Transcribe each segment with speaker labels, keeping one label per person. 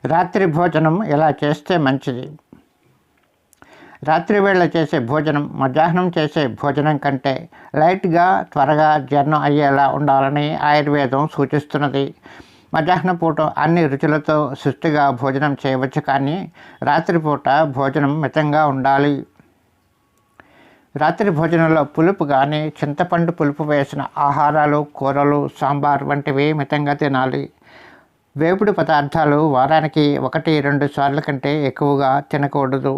Speaker 1: రాత్రి భోజనం ఎలా చేస్తే మంచిది? రాత్రి వేళ చేసే భోజనం మధ్యాహ్నం చేసే భోజనం కంటే లైట్గా త్వరగా జీర్ణం అయ్యేలా ఉండాలని ఆయుర్వేదం సూచిస్తున్నది. మధ్యాహ్నం పూట అన్ని రుచులతో సుష్టిగా భోజనం చేయవచ్చు, కానీ రాత్రిపూట భోజనం మితంగా ఉండాలి. రాత్రి భోజనంలో పులుపు కానీ చింతపండు పులుపు వేసిన ఆహారాలు, కూరలు, సాంబార్ వంటివి మితంగా తినాలి. వేపుడు పదార్థాలు వారానికి 1-2 సార్ల కంటే ఎక్కువగా తినకూడదు.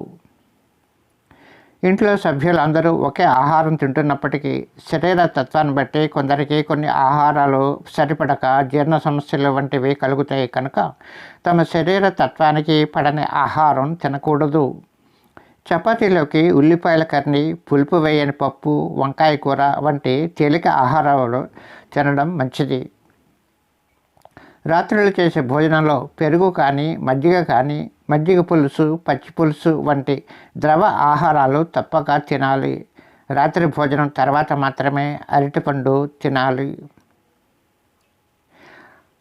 Speaker 1: ఇంట్లో సభ్యులందరూ ఒకే ఆహారం తింటున్నప్పటికీ శరీర తత్వాన్ని బట్టి కొందరికి కొన్ని ఆహారాలు సరిపడక జీర్ణ సమస్యలు వంటివి కలుగుతాయి కనుక తమ శరీర తత్వానికి పడని ఆహారం తినకూడదు. చపాతీలోకి ఉల్లిపాయల కర్రీ, పులుపు వేయని పప్పు, వంకాయ కూర వంటి తేలిక ఆహారాలు తినడం మంచిది. రాత్రులు చేసే భోజనంలో పెరుగు కానీ, మజ్జిగ కానీ, మజ్జిగ పులుసు, పచ్చి పులుసు వంటి ద్రవ ఆహారాలు తప్పక తినాలి. రాత్రి భోజనం తర్వాత మాత్రమే అరటిపండు తినాలి.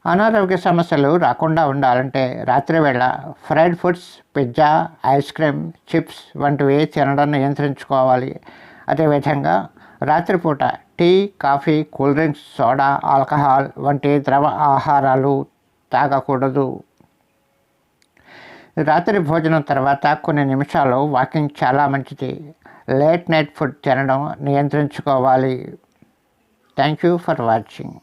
Speaker 1: అనారోగ్య సమస్యలు రాకుండా ఉండాలంటే రాత్రివేళ fried foods, pizza, ice cream, chips వంటివి తినడం నియంత్రించుకోవాలి. అదేవిధంగా రాత్రిపూట tea, coffee, cool drinks, soda, alcohol వంటి ద్రవ ఆహారాలు తాగకూడదు. రాత్రి భోజనం తర్వాత కొన్ని నిమిషాలు వాకింగ్ చాలా మంచిది. లేట్ నైట్ ఫుడ్ తినడం నియంత్రించుకోవాలి. Thank you for watching.